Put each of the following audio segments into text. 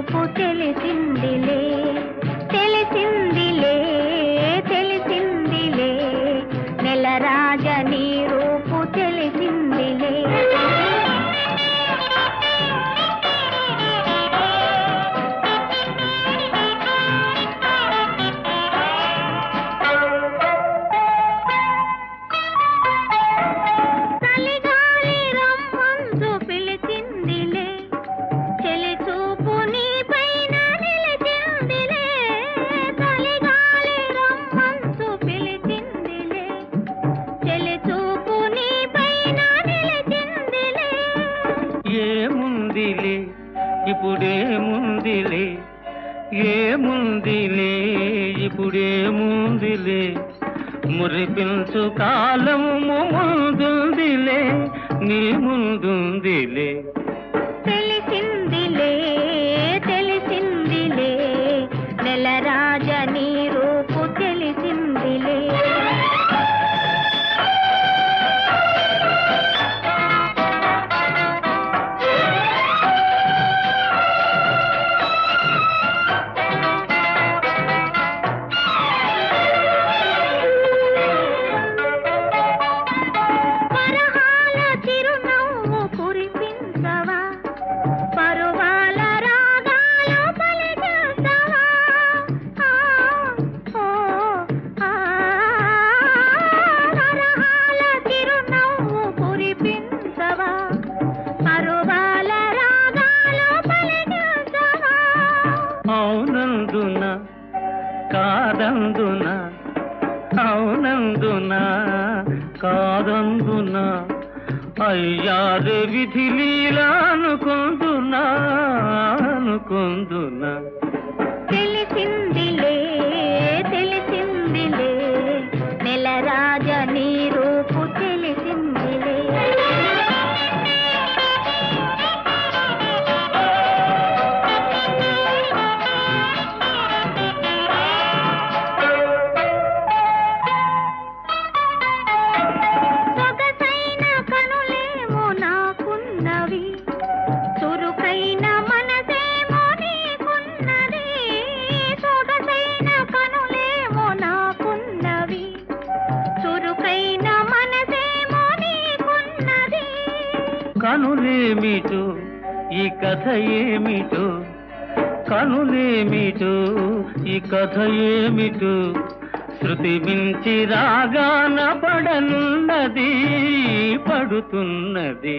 రూపు తెలిసిందిలే తెలిసిందిలే తెలిసిందిలే నెలరాజ నీ రూపు తెలిసిందిలే ఇప్పుడేముందిలే ఏముందిలే ఇప్పుడేముందిలే మురిపించు కాలము ముందుందిలే నీ ముందుందిలే తెలిసిందిలే తెలిసిందిలే నెలరాజ నీ రూపు తెలిసిందిలే అవునందున కాదందున అయ్యారే విధి లీలా అనుకుందునా తెలిసిందిలే తెలిసిందిలే నెలరాజ నీ రూపు తెలిసిందిలే కనులేమిటో ఈ కథ ఏమిటో కనులేమిటో ఈ కథ ఏమిటో శృతి మించి రాగాన పడనున్నది పడుతున్నది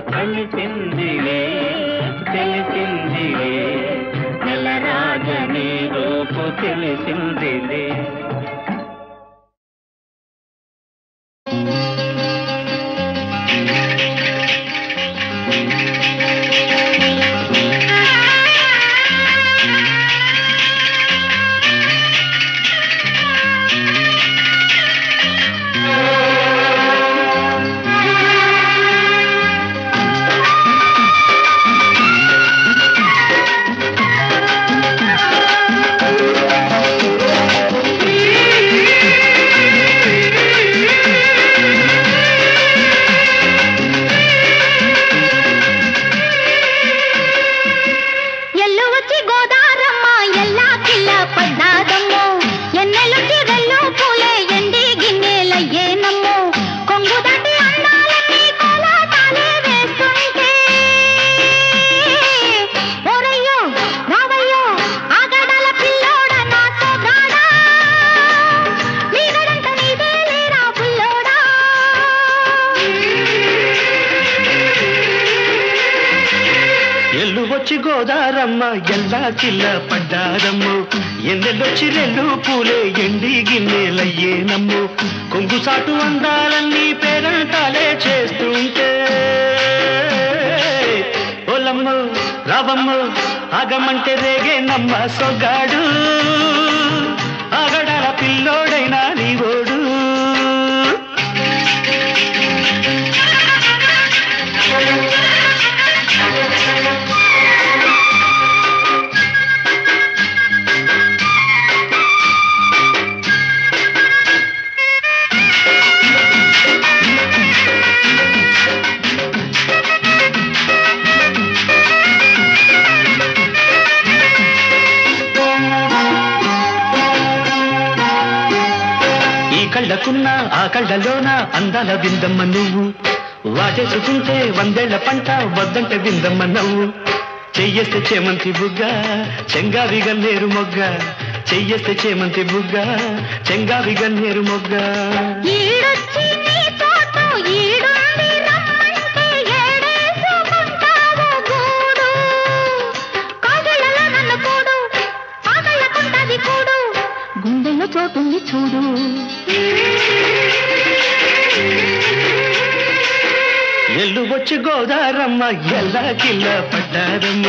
తెలిసిందిలే తెలిసిందిలే నెలరాజ నీ రూపు తెలిసిందిలే గోదారమ్మ ఎల్లా చిల్ల పడ్డారమ్ము ఎన్నెల్లొచ్చి రెండు పూలే ఎండి గిన్నెలయ్యేనమ్ము కొంగు సాటు అందాలన్నీ పేరంటాలే చేస్తుంటే ఓలమ్మ రావమ్మ ఆగమంటే రేగేనమ్మ సొగ్గాడు ఆగడాల పిల్లోడైనా నీవోడు కళ్ళకున్న ఆ కళ్ళలోన అందాల విందమ్మ నువ్వు వాటేసుకుంటే 100 పంట వద్దంటే విందమ్మ నవ్వు చెయ్యేస్తే చేమంతి బుగ్గ చెంగావి గన్నేరు మొగ్గ చెయ్యేస్తే చేమంతి బుగ్గ చెంగావి గన్నేరు మొగ్గ గుండెల్లో చోటుంది చూడు ఎల్లు వచ్చి గోదారమ్మ ఎల్లా కిల్ల పడ్డారమ్మ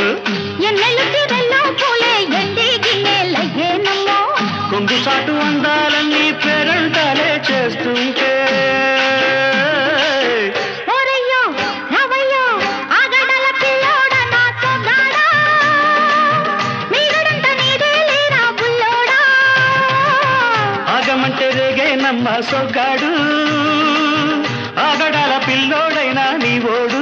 ఎన్నెల్లు తీరల్లో పూలే ఎండి గిన్నెలయ్యేనమ్మో కొంగు చాటు అందాలన్నీ పేరంటాలే చేస్తుంటే ఓరయ్యో రవయ్యో ఆగడల పిల్లోడ నా సొగాడా మీగడంత నీదే లేరా బుల్లోడా ఆగమంటే రేగేనమ్మ సొగ్గాడు ఆగడాల పిల్లోడైనా నీ ఓడు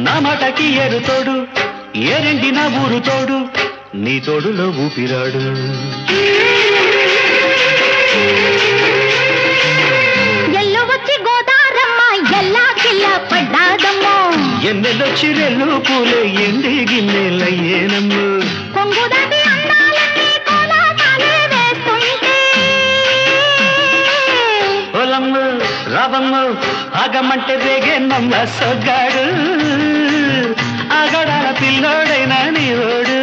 నామటకి ఏరు తోడు ఏరెండి నా ఊరు తోడు నీ తోడులో ఊపిరాడు ఎల్లు వచ్చి గోదారమ్మ ఎల్లా కిల్ల పడ్డాదమ్మో ఎన్నెలొచ్చి రెల్లు పూలే ఎండి గిన్నెలయ్యేనమ్మ కొంగుదాటి అందాలన్నీ కోలాటాలే వేస్తుంటే ఓలమ్మ రావమ్మ ఆగమంటే రేగేనమ్మ సొగ్గాడు ఆగడాల పిల్లోడైనా నీ ఓడు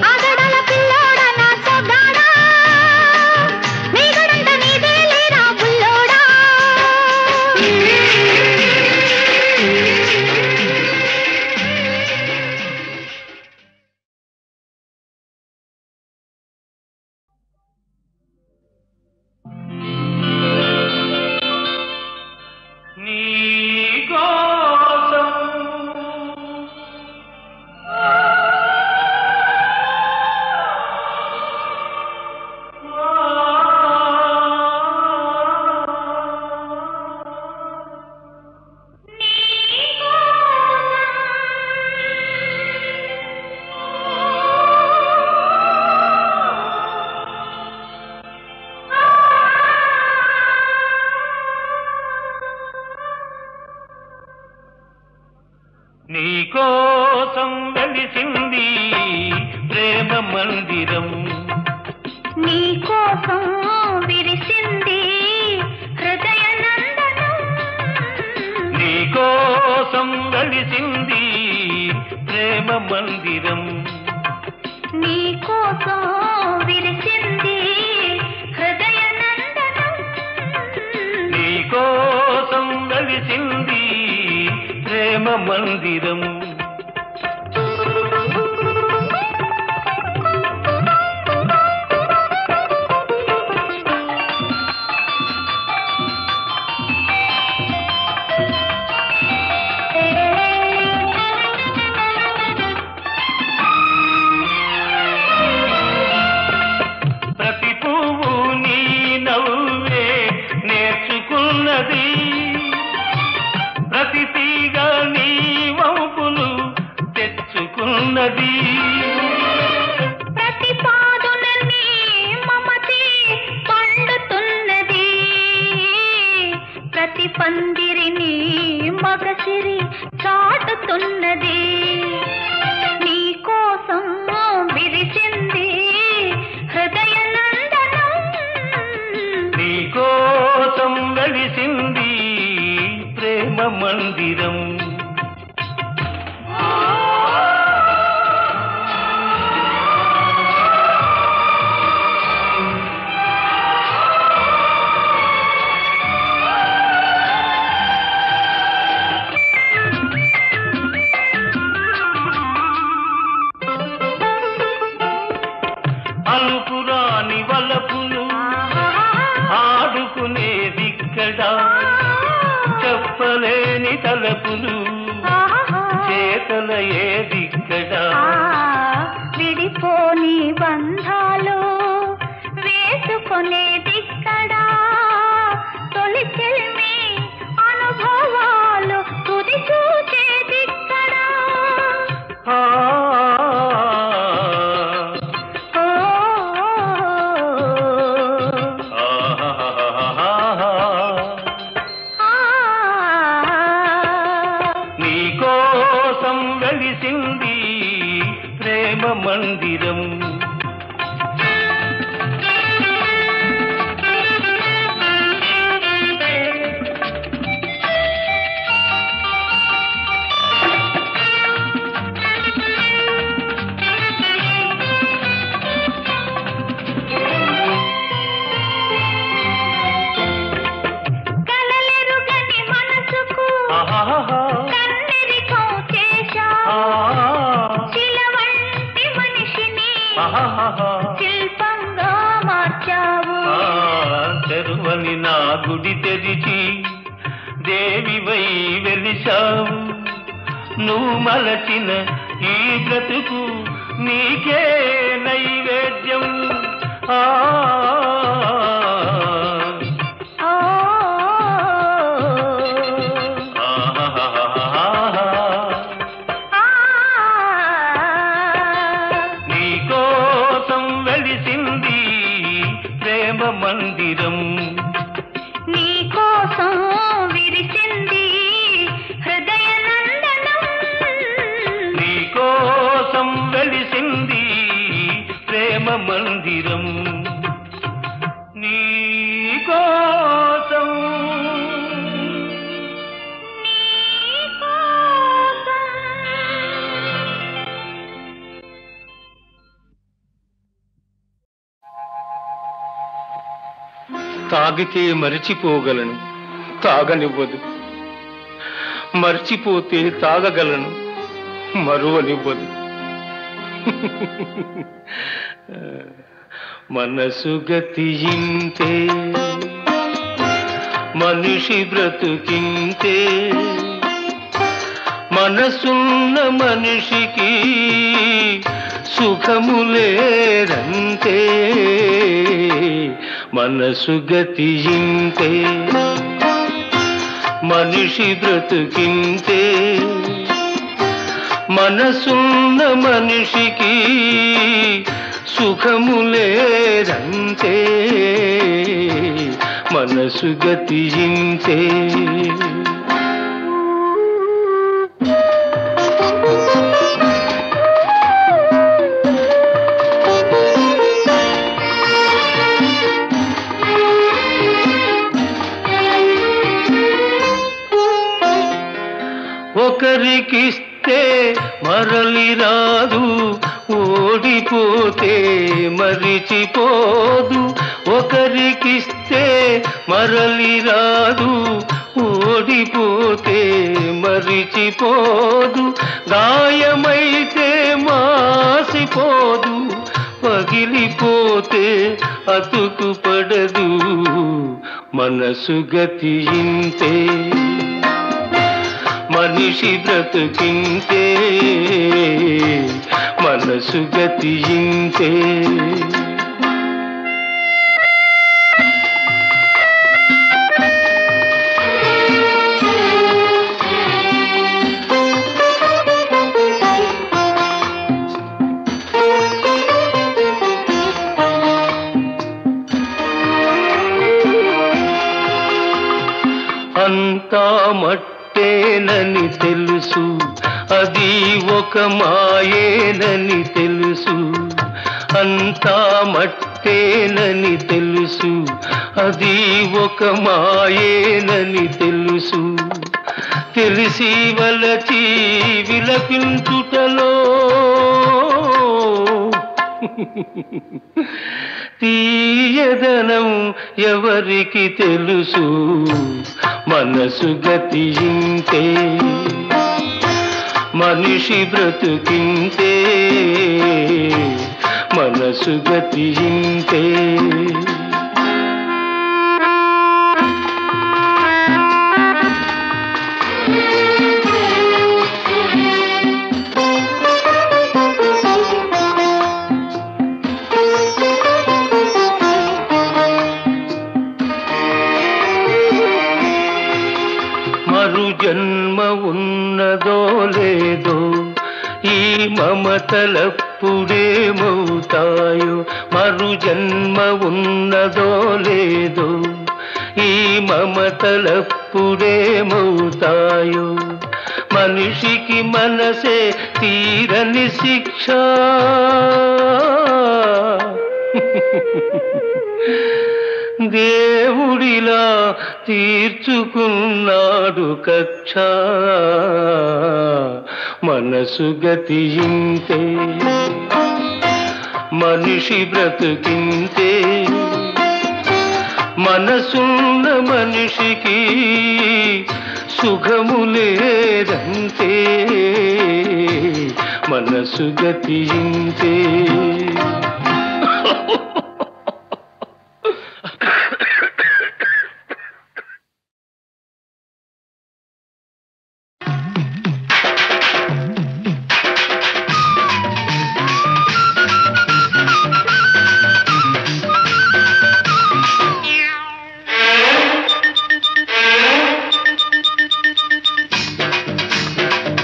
ఆగడాల పిల్లోడ నా సొగ్గాడా మీగడంత నీదే లేరా బుల్లోడా నీకోసం వెలిసింది ప్రేమ మందిరం నీకోసం విరిసింది హృదయ నందనం నీకోసం వెలిసింది ప్రేమ మందిరం నీకోసం విరిసింది హృదయ నందనం నీకోసం వెలిసింది ప్రేమ మందిరం ప్రతి పువ్వు నీ నవ్వే నేర్చుకున్నది ప్రతి తీగ నీ వంపులు తెచ్చుకున్నది ప్రతి పాదున నీ మమతే పండుతున్నది ప్రతి పందిరిని మగసిరి చాటుతున్నది నీ వెలిసింది ప్రేమ మందిరం. అనుకురాని వలపులు ఆడుకునేదిక్కడ, చెప్పలేని తలపులు చేతల ఏదిక్కడ. విడిపోని బంధాలు వేసుకునేదిక్కడ, తొలి చెల్మి అనుభవాలు తుది చూచేదిక్కడ. నీకోసం వెలిసింది ప్రేమ మందిరం. కలలెరుగని మనసుకు కన్నెరికం చేశావు, శిలవంటి మనిషిని శిల్పంగా మార్చావు. తెరువని నా గుడి తెరిచి దేవివై వెలిశావు. నువ్వు మలచిన ఈ బ్రతుకు నీకే నైవేద్యం. నీకోసం వెలిసింది ప్రేమ మందిరం. నీకోసం విరిసింది హృదయ నందనం. నీకోసం వెలిసింది ప్రేమ మందిరం. నీకోసం తాగితే మరిచిపోగలను, తాగనివ్వదు. మర్చిపోతే తాగగలను, మరువనివ్వదు. మనసు గతియింతే, మనిషి బ్రతుకింతే. మనసున్న మనిషికి సుఖములేరంతే. మనసు గతియింతే, మనిషి బ్రతుకింతే. మనసున్న మనిషికి సుఖములేరంతే. మనసు గతియింతే. ఒకరికిస్తే మరలి రాదు, ఓడిపోతే మరిచిపోదు. ఒకరికిస్తే మరలి రాదు, ఓడిపోతే మరిచిపోదు. గాయమైతే మాసిపోదు, పగిలిపోతే అతుకు పడదు. మనసు గతియింతే, మనిషి బ్రతుకింతే. మనసు గతియింతే. అంతా మట్టేనని తెలుసు, అది ఒక మాయేనని తెలుసు. అంతా మట్టేనని తెలుసు, అది ఒక మాయేనని తెలుసు. తెలిసి వలచి విలపించుటలో తీయదనం ఎవరికి తెలుసు. మనసు గతింతే, మనిషి బ్రతుకింతే, మనసు గతింతే. మరు జన్మ ఉన్నదో లేదో, ఈ మమతలప్పుడేమవుతాయో. మరు జన్మ ఉన్నదో లేదో, ఈ మమతలప్పుడేమవుతాయో. మనిషికి మనసే తీరని శిక్ష, దేవుడిలా తీర్చుకున్నాడు కక్ష. మనసు గతింతే, మనిషి బ్రతుకింతే. మనసున్న మనిషికి సుఖము లేదంతే, మనసు గతింతే.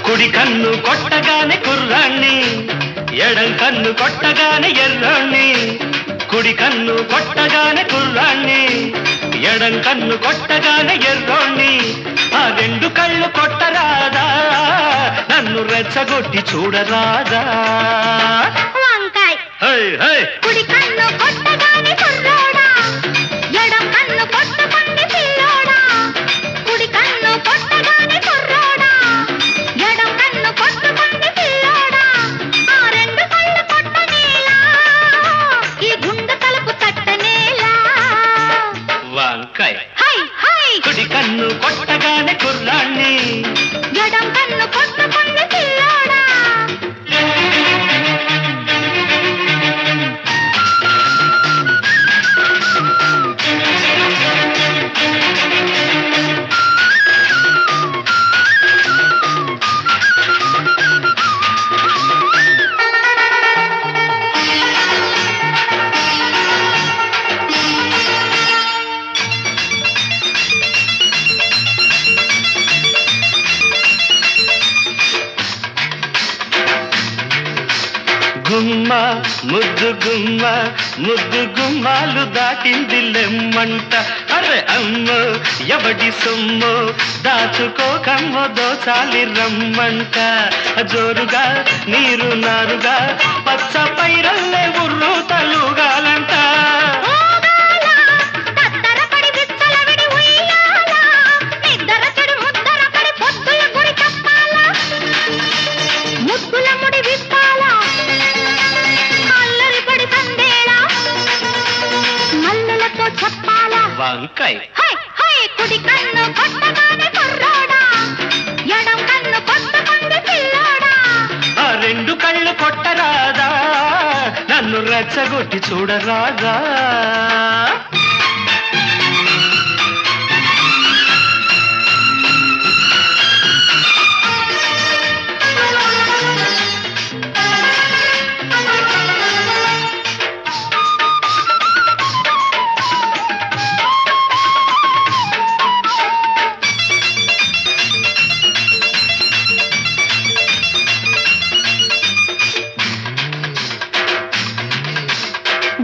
కుడి కన్ను కొట్టగానే కుర్రాణ్ణి, ఎడం కన్ను కొట్టగానే ఎర్రాణ్ణి. కుడి కన్ను కొట్టగానే కుర్రాణ్ణి, ఎడం కన్ను కొట్టగానే ఎర్రోణ్ణి. ఆ రెండు కళ్ళు కొట్టరాదా, నన్ను రెచ్చగొట్టి చూడరాదా. వంకాయ్ హై హై కుడి కన్ను కొట్టగానే కుర్రోడా, ఎడం కన్ను కొట్టకుంది పిల్లోడా. కుడి కన్ను కొట్టగానే కుర్రోడా, ఎడం కన్ను కొట్టకుంది పిల్లోడా. ఆ రెండు కళ్ళు కొట్టనేలా, ఈ గుండె తలుపు తట్టనేలా. వంకాయ హై హై కుడి కన్ను కొట్టగానే కుర్రాణ్ణి, ఎడం కన్ను కొట్టకుంది పిల్లోడా. గుమ్మ ముద్దు గుమ్మ, ముద్దు గుమ్మాలు దాటింది లెమ్మంట. అరే అమ్మ ఎవడి సొమ్ము, దాచుకోకమ్మ దోచాలి రమ్మంట. జోరుగా నీరు నారుగా పచ్చ పైరల్లే ఉర్రు తలుగాలంట. వంకాయ కుడి కన్ను కొట్టగానే కుర్రోడా, ఎడం కన్ను కొట్టకుంది పిల్లోడా. ఆ రెండు కళ్ళు కొట్టరాదా, నన్ను రెచ్చగొట్టి చూడరాదా.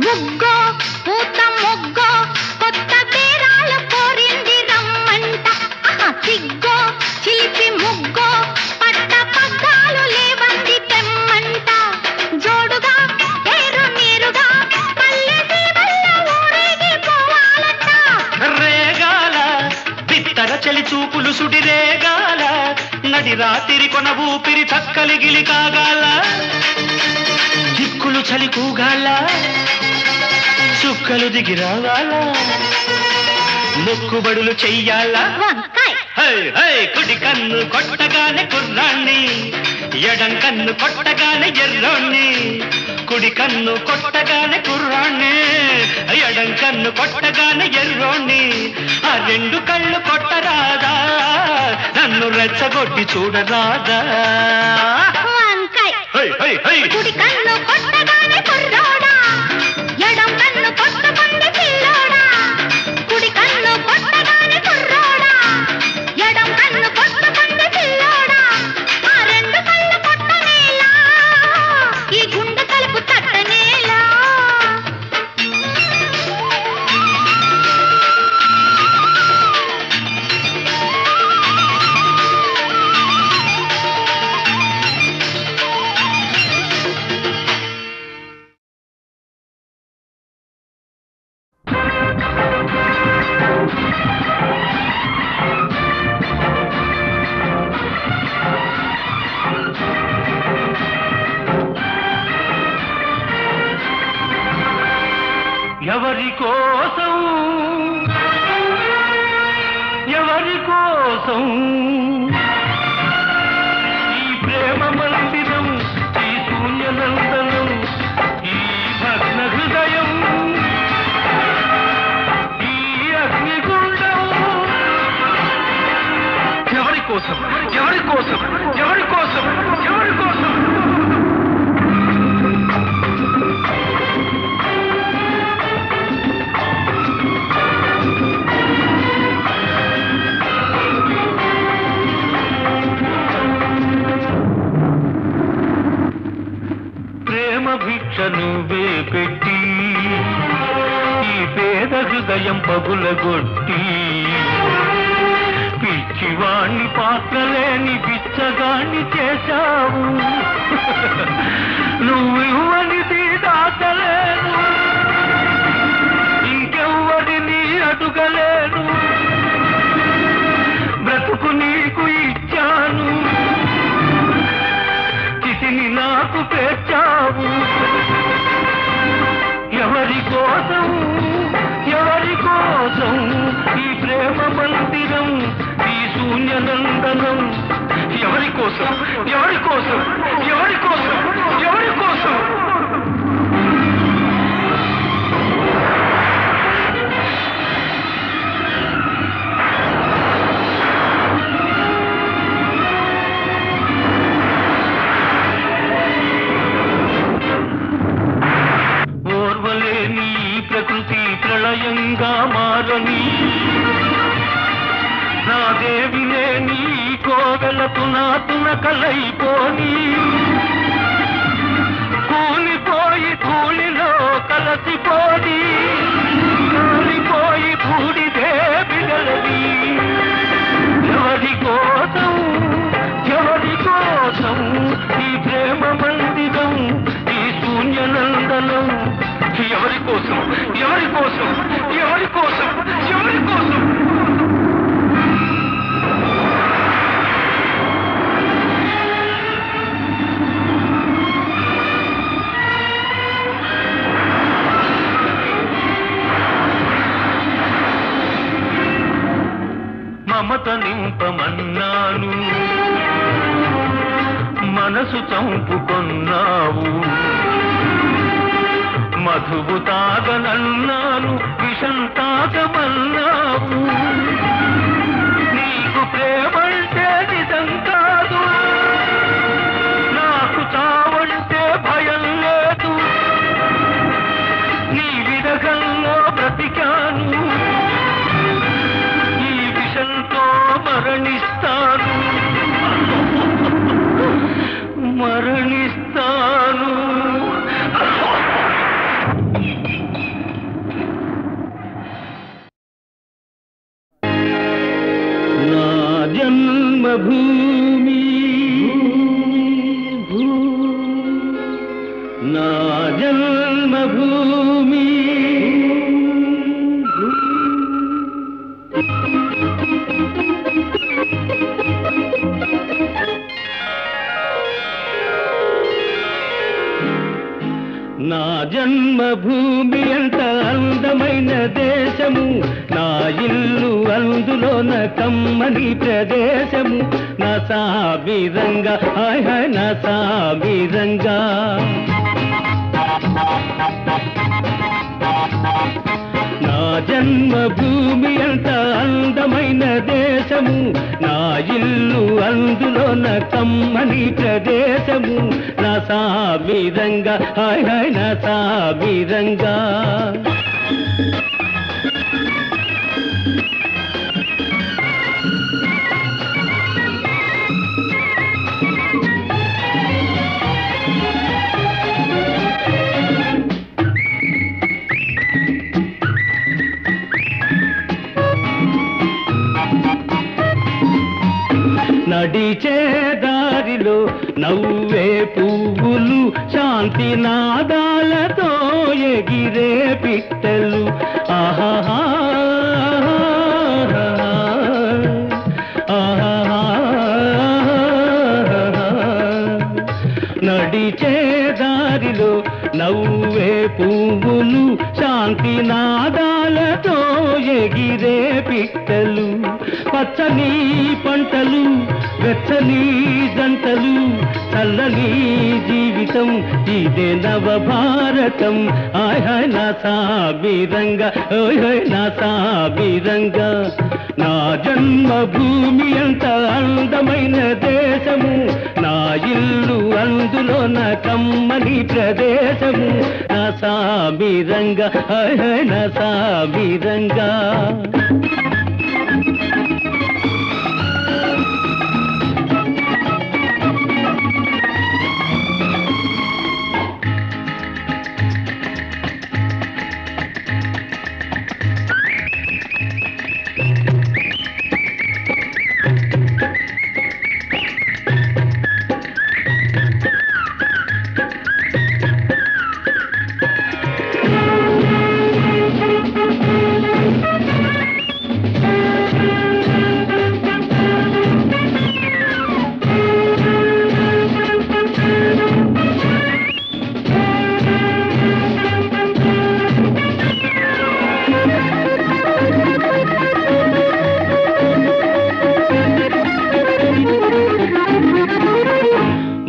ముగ్గో పూత ముగ్గో సుడిరేగాల నడి రాత్రి కొన ఊపిరి చక్కలిగిలి కాగాల దిక్కులు చలి కూగాల చుక్కలు దిగి రావాల మొక్కుబడులు చెయ్యాలా కుడి కన్ను కొట్టగానే కుర్రాణ్ణి ఎడం కన్ను కొట్టగానే ఎర్రోణ్ణి కుడి కన్ను కొట్టగానే కుర్రాణ్ణి ఎడం కన్ను కొట్టగానే ఎర్రోణ్ణి ఆ రెండు కళ్ళు కొట్టరాదా నన్ను రెచ్చగొట్టి చూడరాదా కుడి కన్ను కొట్టగానే కుర్రోడా ఎడం కన్ను కొట్టకుంది పిల్లోడా కుడి కన్ను కొట్టగానే కుర్రోడా ఎడం కన్ను కొట్టకుంది పిల్లోడా ఆ రెండు కళ్ళు కొట్టనేలా ఈ గుండె కలుపు తట్టనేలా ఎవరి కోసం ఈ ప్రేమ మందిరం ఈ శూన్యనందనం ఈ భగ్న హృదయం ఈ అగ్నిగుండం ఎవరి కోసం ఎవరి కోసం ఎవరి కోసం ఎవరి కోసం నువ్వే పెట్టి ఈ పేద హృదయం పగులగొట్టి పిచ్చివాణ్ణి పాత్రలేని పిచ్చగాణ్ణి చేశావు నువ్వు ఇవ్వనిది దాచలేను ఇంకెవ్వరిని అడుగలేను బ్రతుకు నీకు ఇచ్చాను చితిని నాకు పేర్చావు ఎవరి కోసం ఈ ప్రేమ మందిరం ఈ శూన్యనందనం ఎవరి కోసం ఎవరి కోసం ఎవరి కోసం ఎవరి కోసం ప్రకృతి ప్రళయంగా మారని నా దేవినే నీ కోవెలకు నాతున కలైపోని కూలిపోయి ధూళిలో కలసిపోని కూలిపోయి బూడిదే బిడలది ఎవరి కోసం ఈ ప్రేమ మందిరం ఈ శూన్యనందనం ఎవరి కోసం ఎవరి కోసం ఎవరి కోసం ఎవరి కోసం మమత నింపమన్నాను మనసు చంపుకొన్నావు మధువు తాగనన్నాను విషం తాగమన్నావు నీకు ప్రేమంటే నిజం కాదు నాకు చావంటే భయం లేదు నీ విరగంలో బ్రతికాను ఈ విషంతో మరణిస్తాను జన్మభూమి నా జన్మభూమి నా జన్మభూమి అంత అందమైన దేశము, నా ఇల్లు అందులోన కమ్మని ప్రదేశము, నా సామిరంగా హాయ్ హాయ్ నా సామిరంగా. నా జన్మభూమి అంత అందమైన దేశము, నా ఇల్లు అందులోన కమ్మని ప్రదేశము, నా సామిరంగా హాయ్ హాయ్ నా సామిరంగా. నడిచే దారిలో నవ్వే పువ్వులు, శాంతి నాదాలతో ఎగిరే పిట్టలు, ఆహా నడిచే దారిలో నవ్వే పువ్వులు, శాంతి నాదాలతో ఎగిరే పిట్టలు, పచ్చని పంటలు వెచ్చని జంటలు, చల్లని జీవితం ఇదే నవభారతం, హాయ్ హాయ్ నా సామిరంగా ఓయ్ హాయ్ నా సామిరంగా. నా జన్మభూమి అంత అందమైన దేశము, నా ఇల్లు అందులోన కమ్మని ప్రదేశము, నా సామిరంగా హాయ్ హాయ్ నా సామిరంగా.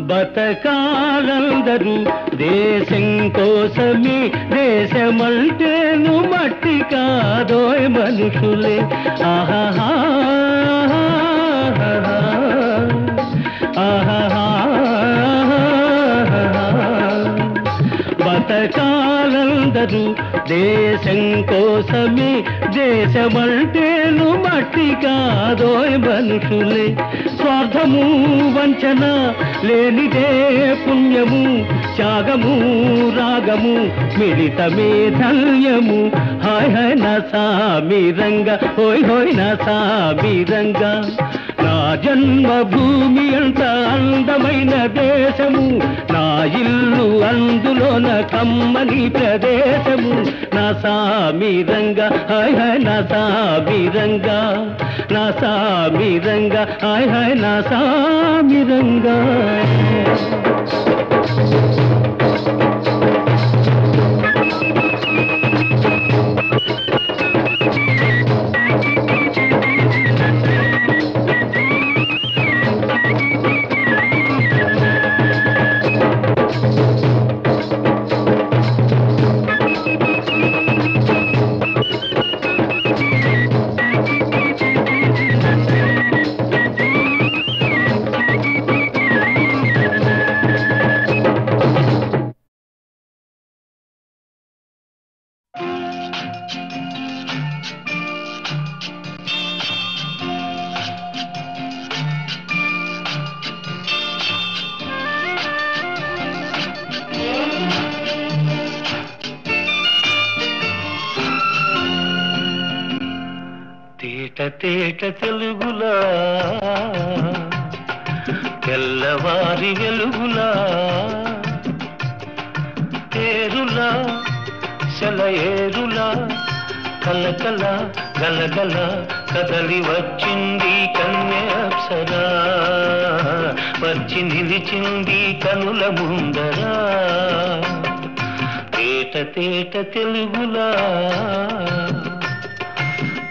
బతకాలందరూ దేశం కోసమే, దేశమంటేను మట్టి కాదోయ్ మనుషులే, ఆహా బతకాలందరూ దేశం కోసమే, దేశమంటేను మట్టి కాదోయ్ మనుషులే, స్వార్థము వంచన లేనిదే పుణ్యము, త్యాగము రాగము మిళితమే ధన్యము, హాయ్ హాయ్ నా సామిరంగా హోయ్ హోయ్ నా సామిరంగా. నా జన్మభూమి అంత అందమైన దేశము, నా ఇల్లు అందులోన కమ్మని ప్రదేశము, నా సామిరంగా హాయ్ హాయ్ నా సామిరంగా, నా సామిరంగా హాయ్ హాయ్ నా సామిరంగా. తేట తెలుగులా తెల్లవారి వెలుగులా ఏరులా సెలయేరులా కలకల గలగల కదలి వచ్చింది కన్యాప్సరా, వచ్చి నిలిచింది కనుల ముందరా. తేట తెలుగులా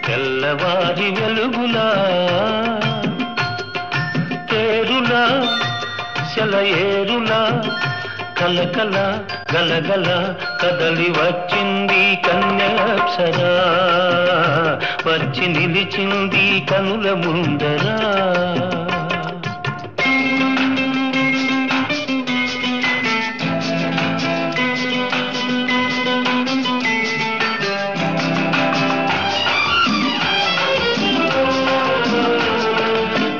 తెల్లవారి వెలుగులా తేరులా సెలయేరులా కలకల గలగల కదలి వచ్చింది కన్యాప్సరా వచ్చి నిలిచింది కనుల ముందరా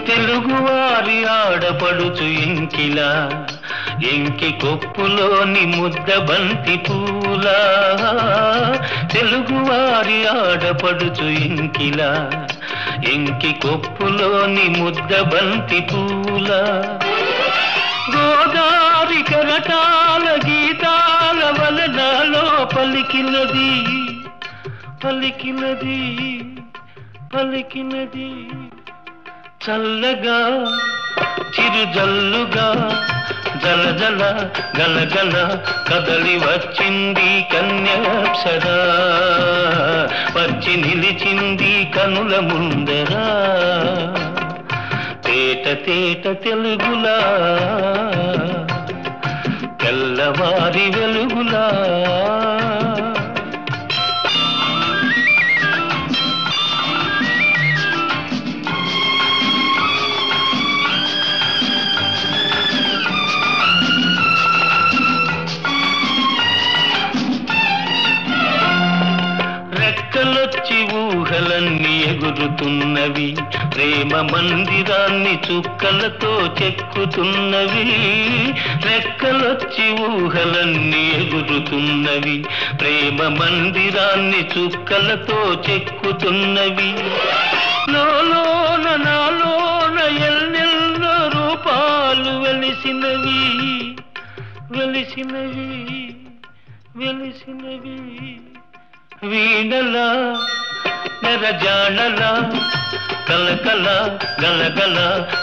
తెలుగువారి ఆడపడుచు ఇంకిలా ఎంకి కొప్పులోని ముద్ద బంతి పూలా తెలుగువారి ఆడపడుచు ఇంకిలా ఎంకి కొప్పులోని ముద్ద బంతి పూలా గోదారి కరటాల గీతాల వలనాలో పలికినది పలికినది పలికినది చల్లగా చిరుజల్లుగా జలజల గలగల కదలి వచ్చింది కన్యాప్సరా వచ్చి నిలిచింది కనుల ముందరా తేట తేట తెలుగులా తెల్లవారి వెలుగులా రెక్కలొచ్చి ఊహలన్నీ ఎగురుతున్నవి ప్రేమ మందిరాన్ని చుక్కలతో చెక్కుతున్నవి రెక్కలొచ్చి ఊహలన్నీ ఎగురుతున్నవి ప్రేమ మందిరాన్ని చుక్కలతో చెక్కుతున్నవి లోలోన నాలోన ఎన్నెన్నో రూపాలు వెలిసినవి వెలిసినవి వెలిసినవి వీణలా నెరజాడలా కలకల గలగల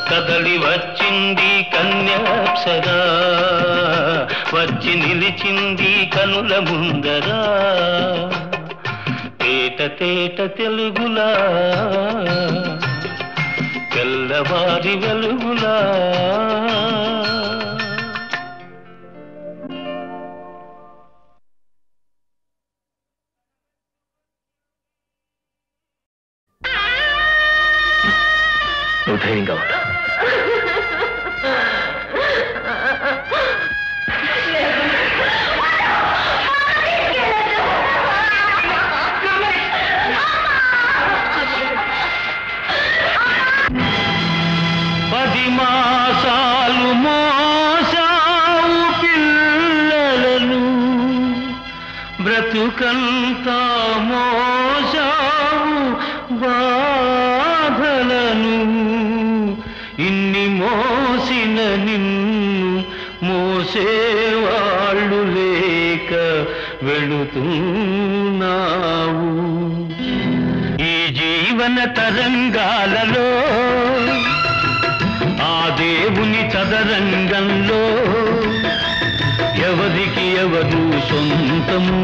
కదలి వచ్చింది కన్యాప్సరా వచ్చి నిలిచింది కనుల ముందరా తేట తేట తెలుగులా తెల్లవారి వెలుగులా నువ్వు ధైర్యంగా ఉంటా పది మాసాలు మోసావు పిల్లలను బ్రతుకంతా మోసావు బాధలను ఇన్ని మోసిన నిన్ను మోసేవాళ్ళు లేక వెళుతున్నావు ఈ జీవన తరంగాలలో ఆ దేవుని చదరంగంలో ఎవరికి ఎవరు సొంతము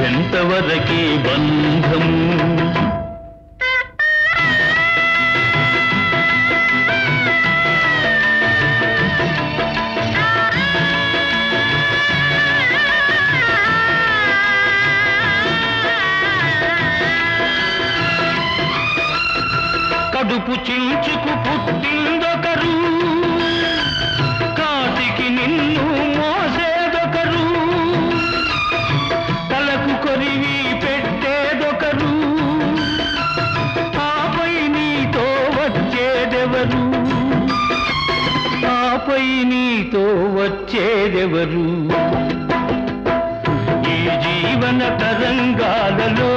ఎంతవరకి బంధము కడుపు చించుకు పుట్టిందొకరు కాటికి నిన్ను మోసేదొకరు తలకు కొరివి పెట్టేదొకరు ఆపై నీతో వచ్చేదెవరు ఆపై నీతో వచ్చేదెవరు ఈ జీవన తరంగాలలో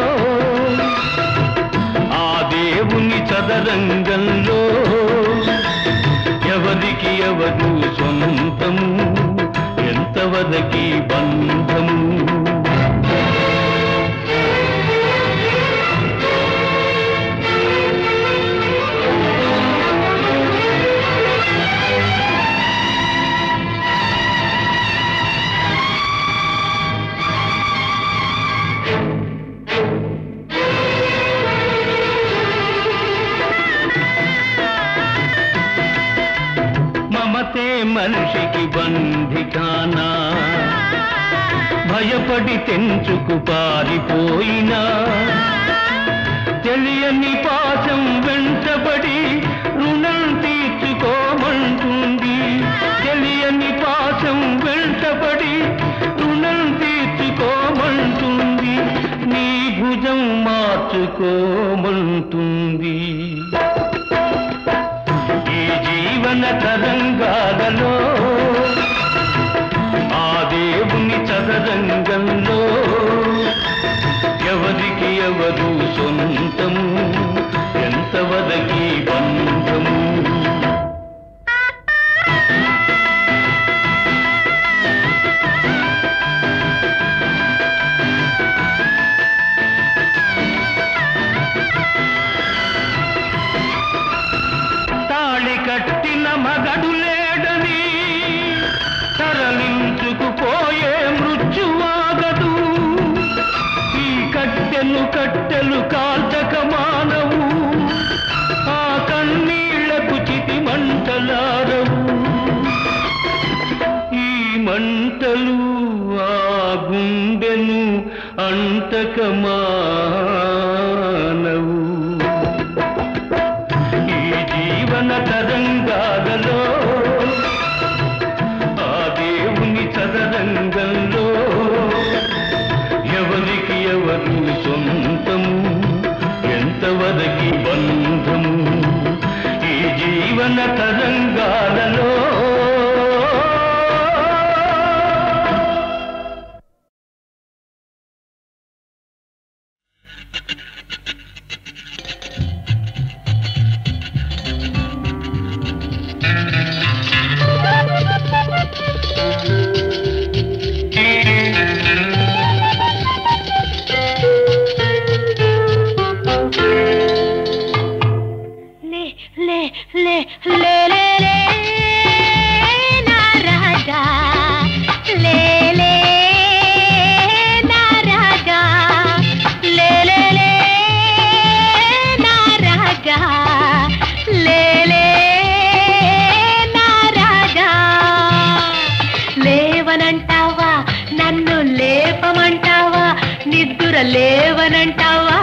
దేవుని చదరంగంలో ఎవరికి ఎవరు సొంతము ఎంతవరకి బంధము మమతే మనిషికి బంధికానా భయపడి తెంచుకు పారిపోయినా తెలియని పాశం వెంటబడి రుణం తీర్చుకోమంటుంది తెలియని పాశం వెంటబడి రుణం తీర్చుకోమంటుంది నీ భుజం మార్చుకోమంటుంది ఈ జీవన తరంగాలలో ఆ దేవుని చదరంగంలో ఎవరికి ఎవరు సొంతము ఎంతవరకి బంధము తాళి కట్టిన మగడు లేడని తరలించుకుపోయే మృత్యువాగదు ఈ కట్టెలు కాల్చక మానవు ఆ కన్నీళ్లకు చితి మంటలారవు ఈ మంటలు ఆ గుండెను అంతక మానవు ఈ జీవన తరంగాలలో ఆ దేవుని చదరంగంలో ఎవరికి ఎవరు సొంతము ఎంతవరకి బంధము ఈ జీవన తరంగాలలో లేవనంటావా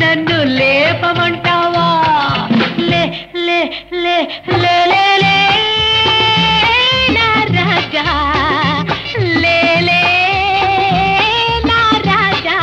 నన్ను లేపమంటావా లే లే లే లే లే లే నా రాజా లే లే నా రాజా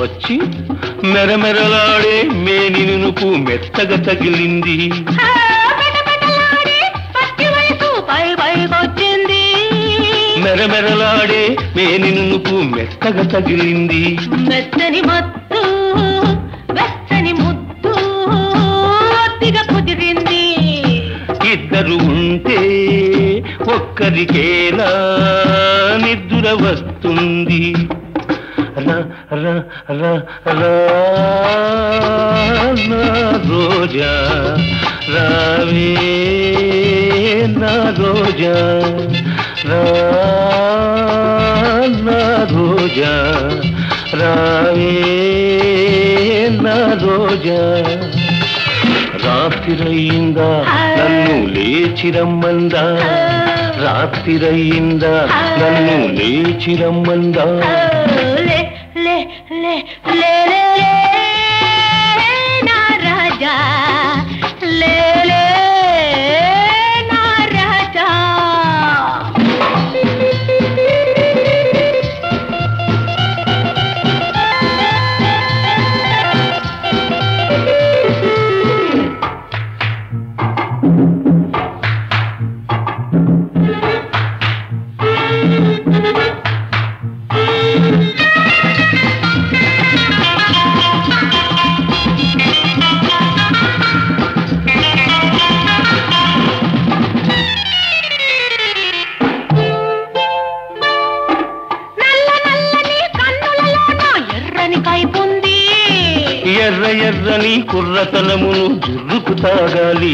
వచ్చి మెరమెరలాడే మేని నునుపు మెత్తగా తగిలింది మెరమెరలాడే మేని నునుపు మెత్తగా తగిలింది మెత్తని మత్తు వెచ్చని ముద్దు ఒత్తిగా కుదిరింది ఇద్దరు ఉంటే ఒక్కరికేలా నిద్ర వస్తుంది రా రా రా రా నా రోజా రావే నా రోజా రా నా రోజా రావే నా రోజా రాత్రిరయ్యిందా నన్ను లేచిరమ్మందా రాత్రిరయ్యిందా నన్ను లేచిరమ్మందా లే లే లే లే నా రాజా లే లే నా రాజా ఎర్రని కుర్రతనమును జుర్రుకు తాగాలి.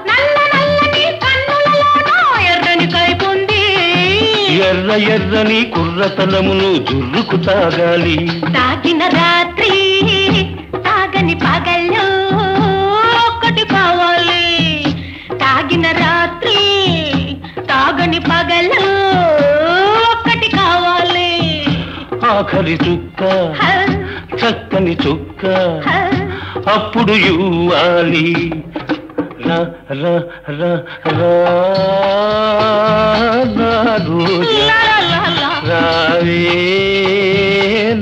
నల్లని కన్నులలోనూ ఎర్రని కైపుంది. ఎర్రని కుర్రతనమును జుర్రుకు తాగాలి. తాగిన రాత్రి తాగని పగళ్ళు ఒక్కటి కావాలి. తాగిన రాత్రి తాగని పగళ్ళు ఒక్కటి కావాలి. ఆఖరి చుక్క చక్కని చుక్క అప్పుడు ఇవ్వాలి. రా రా రా రా నా రోజా రావే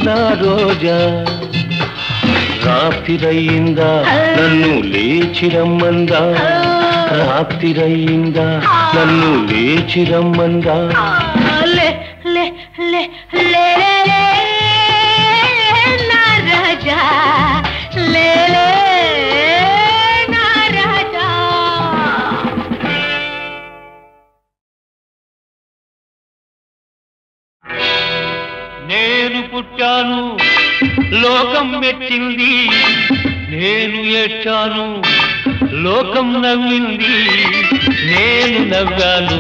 నా రోజా. రాత్రిరయిందా నన్ను లేచిరమ్మందా. రాత్రిరయిందా నన్ను లేచిరమ్మందా. లే లే లే లే లే నా రాజా లే లే నా రాజా. నేను పుట్టాను లోకం మెచ్చింది. నేను ఏడ్చాను లోకం నవ్వింది. నేను నవ్వాను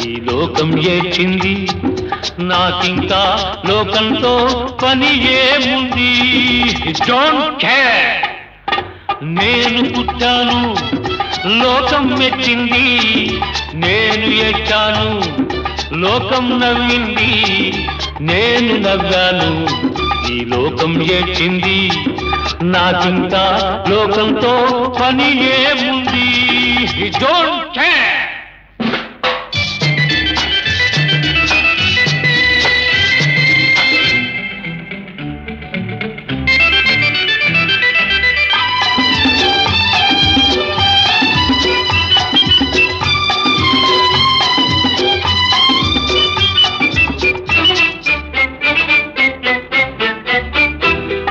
ఈ లోకం ఏడ్చింది. నాకింకా లోకంతో పని ఏముంది. Don't care. నేను పుట్టాను లోకం మెచ్చింది. నేను ఏడ్చాను లోకం నవ్వింది. నేను నవ్వాను ఈ లోకం ఏడ్చింది. నాకింకా లోకంతో పని ఏముంది. Don't care.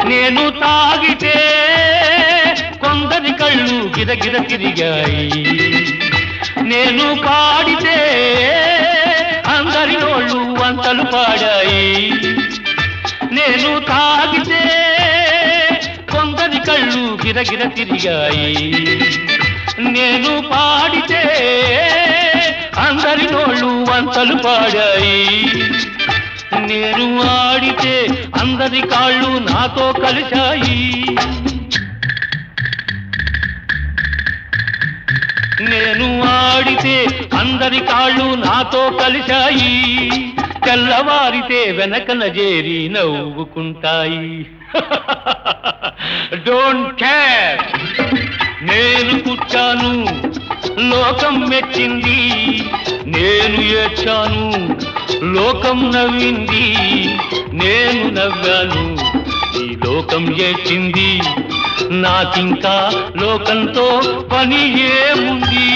నేను తాగితే కొందరి కళ్ళు గిరగిర తిరిగాయి. నేను పాడితే అందరి నోళ్ళు వంతలు పాడాయి. నేను తాగితే కొందరి కళ్ళు గిరగిర తిరిగాయి. నేను పాడితే అందరి నోళ్ళు వంతలు పాడాయి. నేను ఆడితే అందరి కాళ్ళు నాతో కలిశాయి. నేను ఆడితే అందరి కాళ్ళు నాతో కలిశాయి. తెల్లవారితే వెనకన చేరి నవ్వుకుంటాయి. Don't care. నేను పుట్టాను లోకం మెచ్చింది. నేను ఏడ్చాను లోకం నవ్వింది. నేను నవ్వాను ఈ లోకం ఏడ్చింది. నాకింకా లోకంతో పని ఏముంది.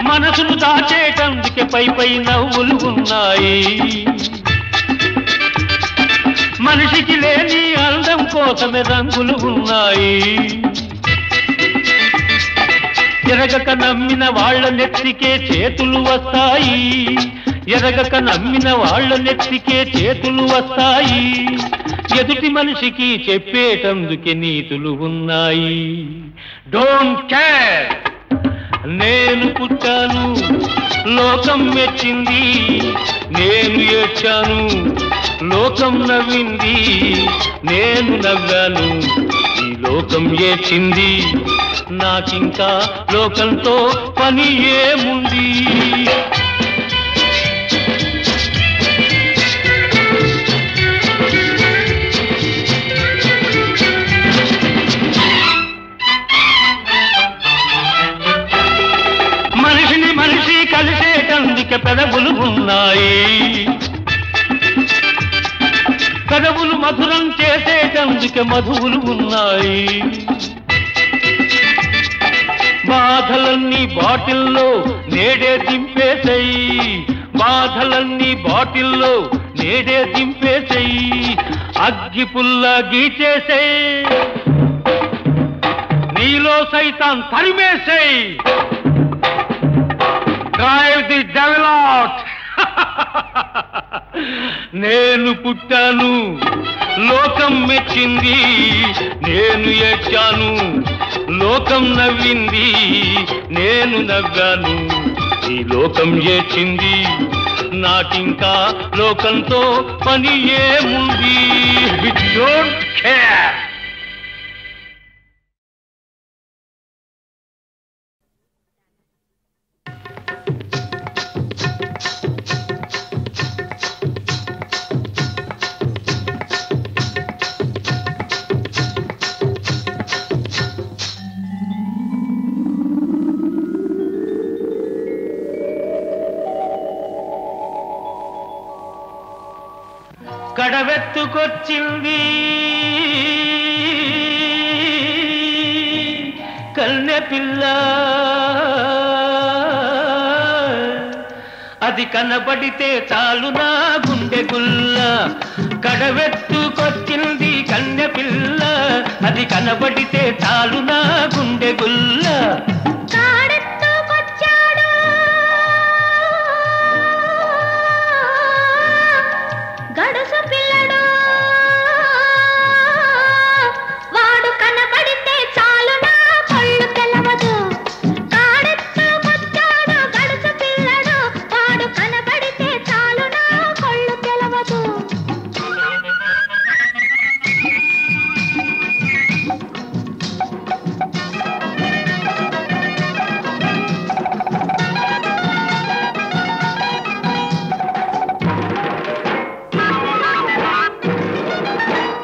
మనసును దాచేటందుకే పై పై నవ్వులు ఉన్నాయి. మనిషికి లేని అందం కోసమే రంగులు ఉన్నాయి. ఎరగక నమ్మిన వాళ్ళ నెత్తికే చేతులు వస్తాయి. ఎరగక నమ్మిన వాళ్ళ నెత్తికే చేతులు వస్తాయి. ఎదుటి మనిషికి చెప్పేటందుకే నీతులు ఉన్నాయి. Don't care. నేను పుట్టాను లోకం మెచ్చింది. నేను ఏడ్చాను లోకం నవ్వింది. నేను నవ్వాను ఈ లోకం ఏడ్చింది. నాకింకా లోకంతో పని ఏముంది. మనిషిని మనిషి కలిసేటందుకే పెదవులు ఉన్నాయి. పెదవులు మధురం చేసేటందుకే మధువులు ఉన్నాయి. బాధలన్నీ బాటిల్లో నేడే దింపేసాయి. బాధలన్నీ బాటిల్లో నేడే దింపేసేయి, అగ్గి పుల్ల గీచేసేయి, నీలో సైతాన్ తరిమేసేయి. Drive the devil out. నేను పుట్టాను, లోకం మెచ్చింది, నేను ఏడ్చాను, లోకం నవ్వింది, నేను నవ్వాను, ఈ లోకం ఏడ్చింది, నాకింకా లోకంతో పని ఏముంది. Don't care. కడవెత్తుకొచ్చింది కన్నె పిల్ల, అది కనబడితే చాలు నా గుండె గుల్ల. కడవెత్తుకొచ్చింది కన్నె పిల్ల, అది కనబడితే చాలు నా గుండె గుల్ల. గడుసు పిల్లడు వాడు కనబడితే చాలు నా కళ్ళు తెలవదు. కాడెత్తుకొచ్చాడు గడుసు పిల్లడు, వాడు కనబడితే చాలు నా కళ్ళు తెలవదు.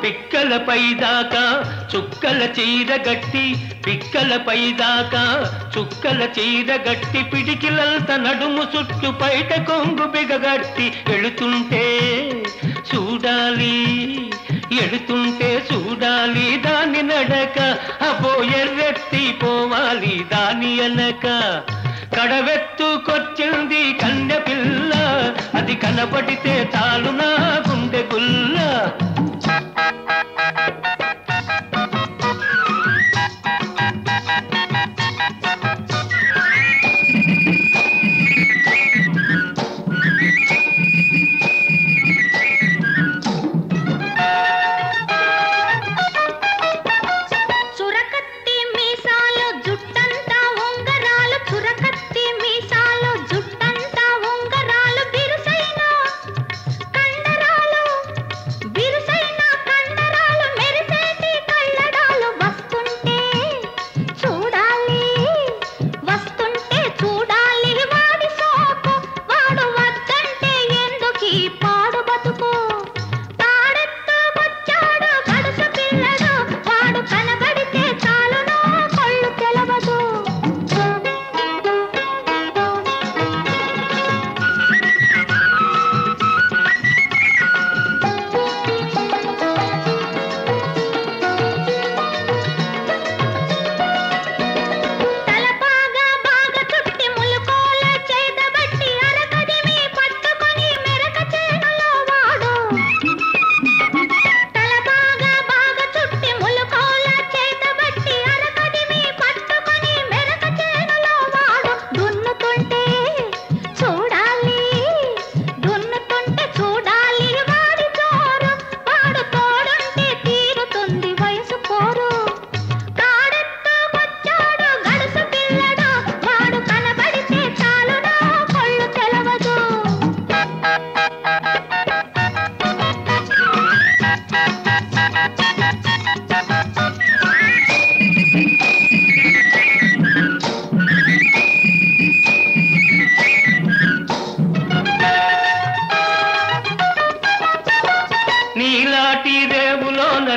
పిక్కలపై దాకా చుక్కల చీర గట్టి, పిక్కలపై దాకా చుక్కల చీర గట్టి, పిడికిలంత నడుము చుట్టు పైట కొంగు బిగగట్టి, ఎడుతుంటే చూడాలి, ఎడుతుంటే చూడాలి దాని నడక, అబ్బో ఎర్రెత్తి పోవాలి దాని అనక. కడవెత్తుకొచ్చింది కన్నె పిల్ల, అది కనబడితే చాలు నా గుండె గుల్ల.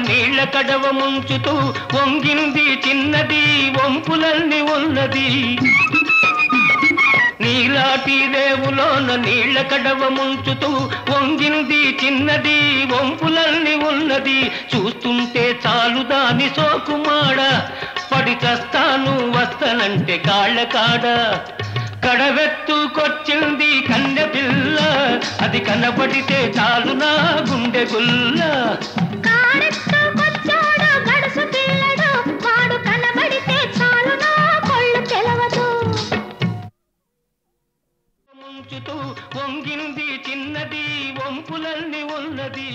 నీళ్ల కడవ ముంచుతూ వంగింది చిన్నది వంపులన్నీ ఉన్నది. నీలాటి రేవులోన నీళ్ల కడవ ముంచుతూ వంగింది చిన్నది వంపులన్నీ ఉన్నది. చూస్తుంటే చాలు దాని సోకుమాడ పడి చస్తాను వస్తనంటే కాళ్ళ కాడ. కడవెత్తుకొచ్చింది కన్నె పిల్ల అది కనబడితే చాలు నా గుండె గుల్ల కాడెత్తుకొచ్చాడు గడుసు పిల్లడు వాడు కనబడితే చాలు నా కొళ్ళు తెలవదు ముంచుతూ వంగింది చిన్నది వంపులన్నీ ఉన్నది